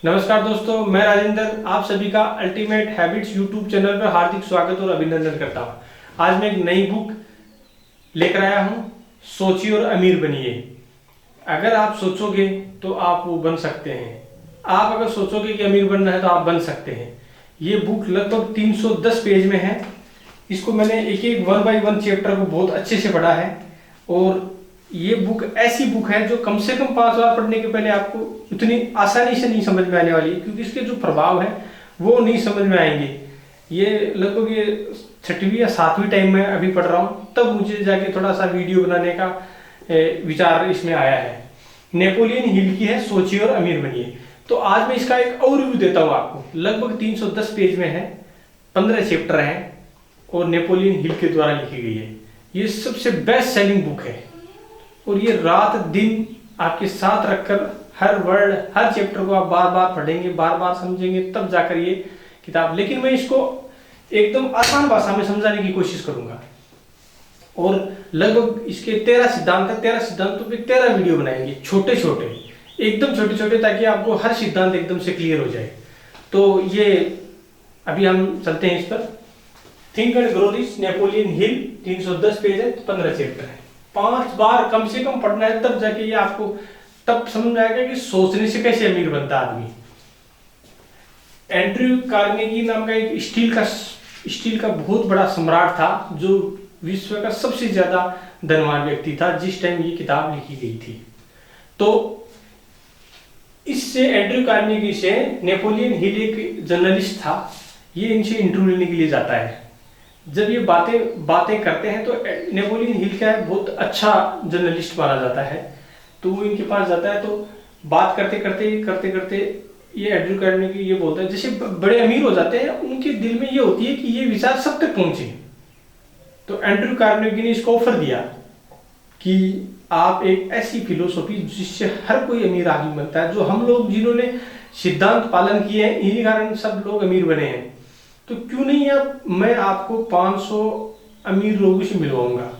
नमस्कार दोस्तों, मैं राजेंद्र आप सभी का अल्टीमेट हैबिट्स यूट्यूब चैनल पर हार्दिक स्वागत और अभिनंदन करता हूं। आज मैं एक नई बुक लेकर आया हूं, सोचिए और अमीर बनिए। अगर आप सोचोगे तो आप वो बन सकते हैं। आप अगर सोचोगे कि अमीर बनना है तो आप बन सकते हैं। ये बुक लगभग 310 पेज में है। इसको मैंने एक एक 1 बाय 1 चैप्टर को बहुत अच्छे से पढ़ा है और ये बुक ऐसी बुक है जो कम से कम 5 बार पढ़ने के पहले आपको उतनी आसानी से नहीं समझ में आने वाली है, क्योंकि इसके जो प्रभाव है वो नहीं समझ में आएंगे। ये लगभग ये 6वीं या 7वीं टाइम में अभी पढ़ रहा हूँ, तब मुझे जाके थोड़ा सा वीडियो बनाने का विचार इसमें आया है। नेपोलियन हिल की है सोचिए और अमीर बनिए। तो आज मैं इसका एक ओवरव्यू देता हूँ आपको। लगभग 310 पेज में है, 15 चैप्टर हैं और नेपोलियन हिल के द्वारा लिखी गई है। ये सबसे बेस्ट सेलिंग बुक है और ये रात दिन आपके साथ रखकर हर वर्ड हर चैप्टर को आप बार बार पढ़ेंगे, बार बार समझेंगे, तब जाकर ये किताब। लेकिन मैं इसको एकदम आसान भाषा में समझाने की कोशिश करूंगा और लगभग इसके 13 सिद्धांत है। 13 सिद्धांतों पे 13 वीडियो बनाएंगे, छोटे छोटे, एकदम छोटे छोटे, ताकि आपको हर सिद्धांत एकदम से क्लियर हो जाए। तो ये अभी हम चलते हैं इस पर। Think and grow rich, Napoleon Hill, 310 page है, 15 चैप्टर है। 5 बार कम से कम पढ़ना है, तब जाके ये आपको तब समझ में आएगा कि सोचने से कैसे अमीर बनता आदमी। एंड्रयू कार्नेगी नाम का एक स्टील का बहुत बड़ा सम्राट था, जो विश्व का सबसे ज्यादा धनवान व्यक्ति था जिस टाइम ये किताब लिखी गई थी। तो इससे एंड्रयू कार्नेगी से नेपोलियन हिल एक जर्नलिस्ट था, ये इनसे इंटरव्यू लेने के लिए जाता है। जब ये बातें करते हैं तो नेपोलियन हिल क्या है, बहुत अच्छा जर्नलिस्ट माना जाता है। तो वो इनके पास जाता है, तो बात करते करते ये एंड्रयू कार्नेगी ये बोलता है, जैसे बड़े अमीर हो जाते हैं उनके दिल में ये होती है कि ये विचार सब तक पहुंचे। तो एंड्रयू कार्नेगी ने इसको ऑफर दिया कि आप एक ऐसी फिलोसॉफी जिससे हर कोई अमीर आदमी बनता है, जो हम लोग जिन्होंने सिद्धांत पालन किए हैं इन्हीं कारण सब लोग अमीर बने हैं, तो क्यों नहीं मैं आपको 500 अमीर लोगों से मिलवाऊंगा,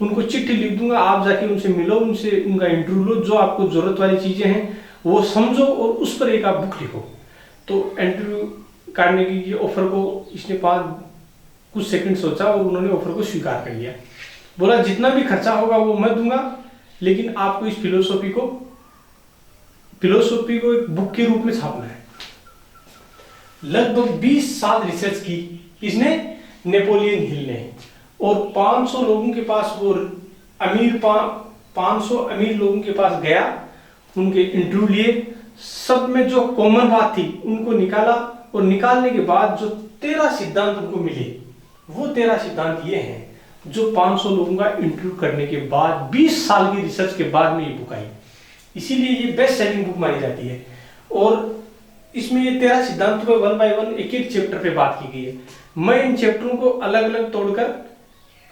उनको चिट्ठी लिख दूंगा, आप जाके उनसे मिलो, उनसे उनका इंटरव्यू लो, जो आपको जरूरत वाली चीजें हैं वो समझो और उस पर एक आप बुक लिखो। तो एंड्रयू कार्नेगी की ऑफर को इसने कुछ सेकंड सोचा और उन्होंने ऑफर को स्वीकार कर लिया। बोला जितना भी खर्चा होगा वो मैं दूंगा, लेकिन आपको इस फिलोसॉफी को एक बुक के रूप में छापना है। लगभग 20 साल रिसर्च की इसने, नेपोलियन हिल ने, और 500 लोगों के पास वो 500 अमीर लोगों के पास गया, उनके इंटरव्यू लिए, सब में जो कॉमन बात थी उनको निकाला और निकालने के बाद जो 13 सिद्धांत उनको मिले, वो 13 सिद्धांत ये हैं जो 500 लोगों का इंटरव्यू करने के बाद 20 साल की रिसर्च के बाद में ये बुक आई। इसीलिए ये बेस्ट सेलिंग बुक मानी जाती है। और इसमें ये 13 सिद्धांतों पे 1 बाय 1 एक एक चैप्टर पे बात की गई है। मैं इन चैप्टरों को अलग अलग तोड़कर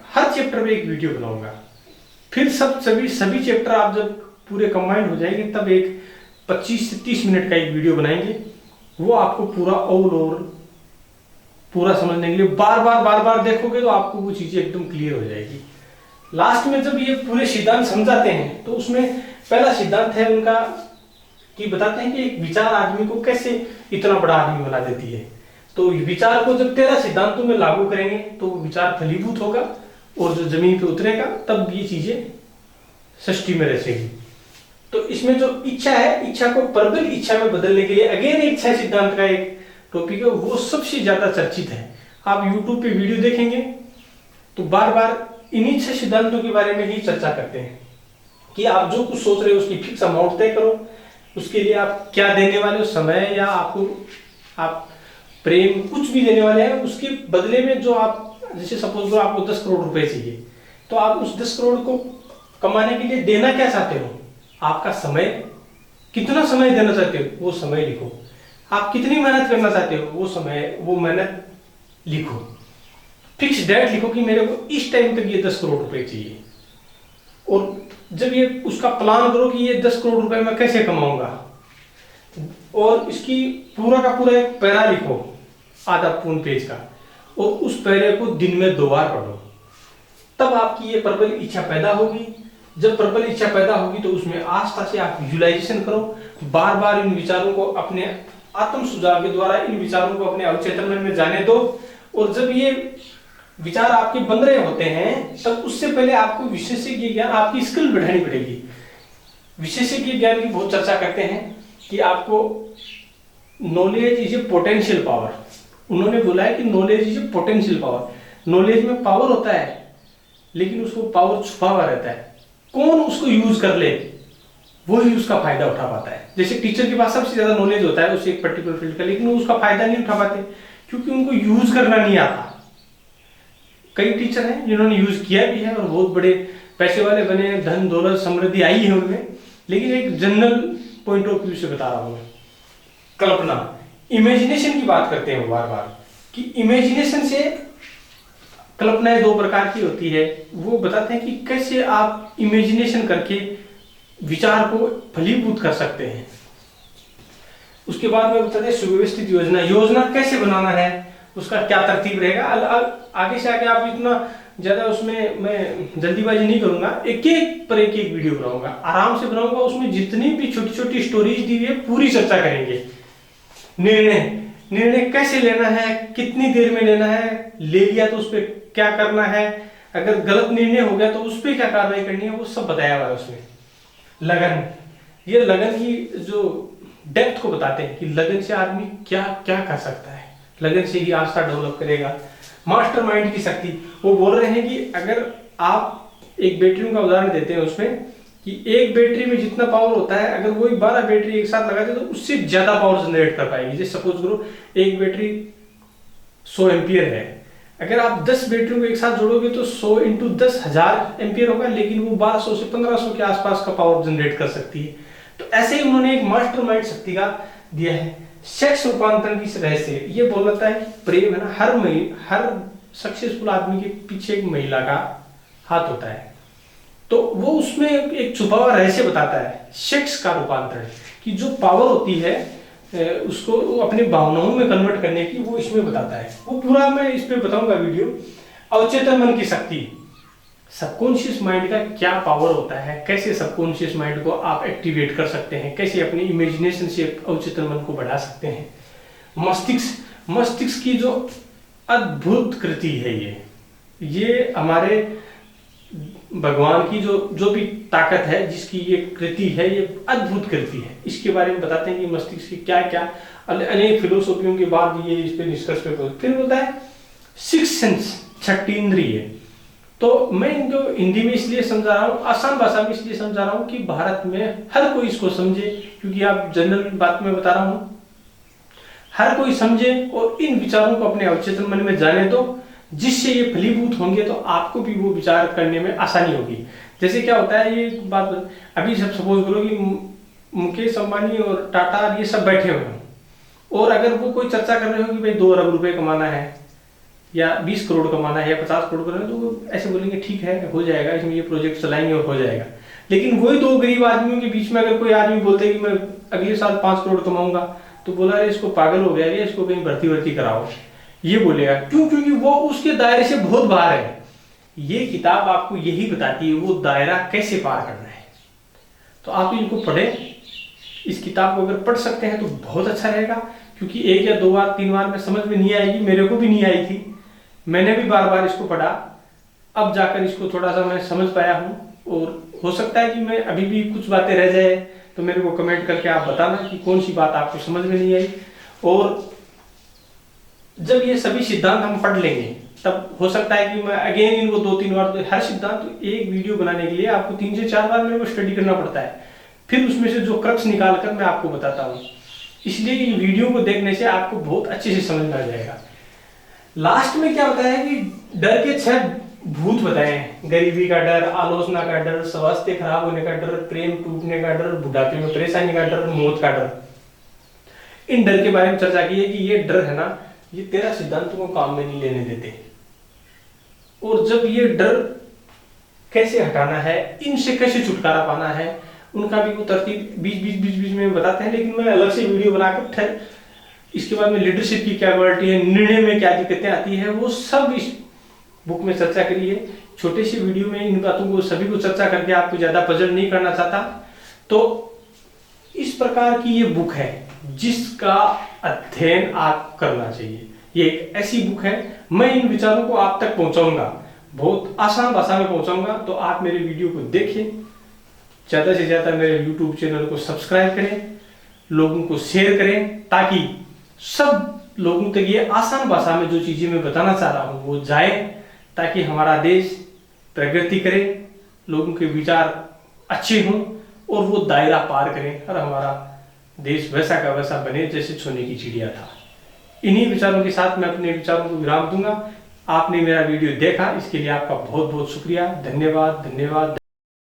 हर चैप्टर पे एक वीडियो बनाऊंगा। फिर सभी चैप्टर आप जब पूरे कंबाइंड हो जाएंगे तब एक 25 से 30 मिनट का एक वीडियो बनाएंगे। वो आपको पूरा ऑल ओवर पूरा समझने के लिए बार बार देखोगे तो आपको वो चीजें एकदम क्लियर हो जाएगी। लास्ट में जब ये पूरे सिद्धांत समझाते हैं तो उसमें पहला सिद्धांत है उनका कि बताते हैं कि एक विचार आदमी को कैसे इतना बड़ा आदमी बना देती है। तो विचार को जब 13 सिद्धांतों में लागू करेंगे तो विचार फलीभूत होगा और जो जमीन पे उतरेगा तब ये चीजें सृष्टि में रचेगी। तो इसमें जो इच्छा है, इच्छा को प्रबल इच्छा में बदलने के लिए अगेन इच्छा सिद्धांत का एक टॉपिक है, वो सबसे ज्यादा चर्चित है। आप YouTube पे वीडियो देखेंगे तो बार बार इन्हीं इच्छा सिद्धांतों के बारे में ही चर्चा करते हैं कि आप जो कुछ सोच रहे हो उसकी फिक्स अमाउंट तय करो, उसके लिए आप क्या देने वाले हो, समय या आप प्रेम कुछ भी देने वाले हैं, उसके बदले में जो आप, जैसे सपोज करो आपको 10 करोड़ रुपए चाहिए, तो आप उस 10 करोड़ को कमाने के लिए देना क्या चाहते हो, आपका समय, कितना समय देना चाहते हो वो समय लिखो, आप कितनी मेहनत करना चाहते हो वो मेहनत लिखो, फिक्स डेट लिखो कि मेरे को इस टाइम तक ये 10 करोड़ रुपए चाहिए। और जब ये उसका प्लान करो कि ये 10 करोड़ रुपए मैं कैसे कमाऊंगा, और इसकी पूरा का पूरा एक पैरा लिखो, आधा पूर्ण पेज का, और उस पैरे को दिन में 2 बार पढ़ो, तब आपकी ये प्रबल इच्छा पैदा होगी। जब प्रबल इच्छा पैदा होगी तो उसमें आस्था से आप विजुअलाइजेशन करो, बार बार इन विचारों को अपने आत्म सुझाव के द्वारा इन विचारों को अपने अवचेतन मन में जाने दो। और जब ये विचार आपके बन रहे होते हैं तब उससे पहले आपको विशेषज्ञ ज्ञान, आपकी स्किल बढ़ानी पड़ेगी। विशेषज्ञ ज्ञान की बहुत चर्चा करते हैं कि आपको knowledge is a potential power. उन्होंने बोला है कि knowledge is a potential power. Knowledge में पावर होता है लेकिन उसको पावर छुपा हुआ रहता है। कौन उसको यूज कर ले वो ही उसका फायदा उठा पाता है। जैसे टीचर के पास सबसे ज्यादा नॉलेज होता है उसे एक पर्टिकुलर फील्ड का, लेकिन वो उसका फायदा नहीं उठा पाते क्योंकि उनको यूज करना नहीं आता। कई टीचर हैं जिन्होंने यूज किया भी है और बहुत बड़े पैसे वाले बने, धन दौलत समृद्धि आई है उनमें। लेकिन एक जनरल पॉइंट ऑफ व्यू से बता रहा हूं मैं। कल्पना, इमेजिनेशन की बात करते हैं बार बार कि इमेजिनेशन से कल्पनाएं दो प्रकार की होती है। वो बताते हैं कि कैसे आप इमेजिनेशन करके विचार को फलीभूत कर सकते हैं। उसके बाद में बताते हैं सुव्यवस्थित योजना। योजना कैसे बनाना है, उसका क्या तरतीब रहेगा। आगे से आगे आप इतना ज्यादा उसमें मैं जल्दीबाजी नहीं करूंगा, एक एक वीडियो बनाऊंगा, आराम से बनाऊंगा। उसमें जितनी भी छोटी छोटी स्टोरीज दी हुई है पूरी चर्चा करेंगे। निर्णय कैसे लेना है, कितनी देर में लेना है, ले लिया तो उस पर क्या करना है, अगर गलत निर्णय हो गया तो उस पर क्या कार्रवाई करनी है, वो सब बताया हुआ है उसमें। लगन, ये लगन की जो डेप्थ को बताते हैं कि लगन से आदमी क्या क्या कर सकता है, लगन से ही आस्था डेवलप करेगा। मास्टरमाइंड की शक्ति, वो बोल रहे हैं कि अगर आप एक बैटरी का उदाहरण देते हैं उसमें कि एक बैटरी में जितना पावर होता है अगर वही 12 बैटरी एक साथ लगा दे तो उससे ज्यादा पावर जनरेट कर पाएगी। जैसे सपोज करो एक बैटरी 100 एम्पियर है, अगर आप 10 बैटरियों को एक साथ जोड़ोगे तो 100 इंटू 10,000 एम्पियर होगा, लेकिन वो 1200 से 1500 के आसपास का पावर जनरेट कर सकती है। तो ऐसे ही उन्होंने एक मास्टरमाइंड शक्ति का दिया है। सेक्स रूपांतरण की रहस्य, ये बोल रहा है प्रेम है ना, हर सक्सेसफुल आदमी के पीछे एक महिला का हाथ होता है। तो वो उसमें एक छुपा हुआ रहस्य बताता है सेक्स का रूपांतरण, कि जो पावर होती है उसको अपने भावनाओं में कन्वर्ट करने की, वो इसमें बताता है। वो पूरा मैं इस पे बताऊंगा वीडियो। अवचेतन मन की शक्ति, सबकॉन्शियस माइंड का क्या पावर होता है, कैसे सबकॉन्शियस माइंड को आप एक्टिवेट कर सकते हैं, कैसे अपने इमेजिनेशन से अवचेतन मन को बढ़ा सकते हैं। मस्तिष्क की जो अद्भुत कृति है, ये हमारे भगवान की जो भी ताकत है, जिसकी ये कृति है, ये अद्भुत कृति है। इसके बारे में बताते हैं कि मस्तिष्क की क्या क्या अनेक फिलोसॉफियों के बाद ये इस पे निष्कर्ष पे फिर होता है सिक्स सेंस, छठी इंद्रिय। तो मैं इनको हिंदी में इसलिए समझा रहा हूँ, आसान भाषा में इसलिए समझा रहा हूँ कि भारत में हर कोई इसको समझे, क्योंकि आप जनरल बात में बता रहा हूँ, हर कोई समझे और इन विचारों को अपने अवचेतन मन में जाने दो, जिससे ये फलीभूत होंगे तो आपको भी वो विचार करने में आसानी होगी। जैसे क्या होता है, ये बात अभी सब सपोज करो कि मुकेश अंबानी और टाटा ये सब बैठे हुए हैं और अगर वो कोई चर्चा कर रहे हो कि भाई 2 अरब रुपए कमाना है या 20 करोड़ कमाना है या 50 करोड़ कमाना है, तो वो ऐसे बोलेंगे ठीक है हो जाएगा, इसमें ये प्रोजेक्ट चलाएंगे और हो जाएगा। लेकिन वही 2 गरीब आदमियों के बीच में अगर कोई आदमी बोलते कि मैं अगले साल 5 करोड़ कमाऊंगा, तो बोला अरे इसको पागल हो गया, इसको कहीं भर्ती कराओ, ये बोलेगा। क्यों? क्योंकि वो उसके दायरे से बहुत बाहर है। ये किताब आपको यही बताती है वो दायरा कैसे पार करना है। तो आप इनको पढ़ें, इस किताब को अगर पढ़ सकते हैं तो बहुत अच्छा रहेगा, क्योंकि 1 या 2 बार 3 बार में समझ में नहीं आएगी, मेरे को भी नहीं आई थी, मैंने भी बार बार इसको पढ़ा, अब जाकर इसको थोड़ा सा मैं समझ पाया हूँ। और हो सकता है कि मैं अभी भी कुछ बातें रह जाए तो मेरे को कमेंट करके आप बताना कि कौन सी बात आपको समझ में नहीं आई। और जब ये सभी सिद्धांत हम पढ़ लेंगे तब हो सकता है कि मैं अगेन इनको 2-3 बार, तो हर सिद्धांत एक वीडियो बनाने के लिए आपको 3 से 4 बार मेरे को स्टडी करना पड़ता है, फिर उसमें से जो क्रक्स निकाल कर मैं आपको बताता हूँ। इसलिए ये वीडियो को देखने से आपको बहुत अच्छे से समझ में आ जाएगा। लास्ट में क्या होता है कि डर के 6 भूत बताए हैं, गरीबी का डर, आलोचना का डर, स्वास्थ्य खराब होने का डर, प्रेम टूटने का डर, बुढ़ापे में परेशानी का डर, मौत का डर। इन डर के बारे में चर्चा की है कि ये डर है ना, ये 13 सिद्धांतों को काम में नहीं लेने देते। और जब ये डर कैसे हटाना है, इनसे कैसे छुटकारा पाना है, उनका भी वो तरतीब बीच में बताते हैं। लेकिन मैं अलग से वीडियो बनाकर इसके बाद में लीडरशिप की क्या क्वालिटी है, निर्णय में क्या दिक्कतें आती है, वो सब इस बुक में चर्चा करी है। छोटे से वीडियो में इन बातों को सभी को चर्चा करके आपको ज्यादा पजल नहीं करना चाहता। तो इस प्रकार की ये बुक है जिसका अध्ययन आप करना चाहिए। ये एक ऐसी बुक है, मैं इन विचारों को आप तक पहुंचाऊंगा, बहुत आसान भाषा में पहुंचाऊंगा। तो आप मेरे वीडियो को देखें, ज़्यादा से ज़्यादा मेरे यूट्यूब चैनल को सब्सक्राइब करें, लोगों को शेयर करें, ताकि सब लोगों तक ये आसान भाषा में जो चीज़ें मैं बताना चाह रहा हूँ वो जाए, ताकि हमारा देश प्रगति करे, लोगों के विचार अच्छे हों और वो दायरा पार करें और हमारा देश वैसा का वैसा बने जैसे सोने की चिड़िया था। इन्हीं विचारों के साथ मैं अपने विचारों को विराम दूंगा। आपने मेरा वीडियो देखा, इसके लिए आपका बहुत बहुत शुक्रिया। धन्यवाद धन्यवाद।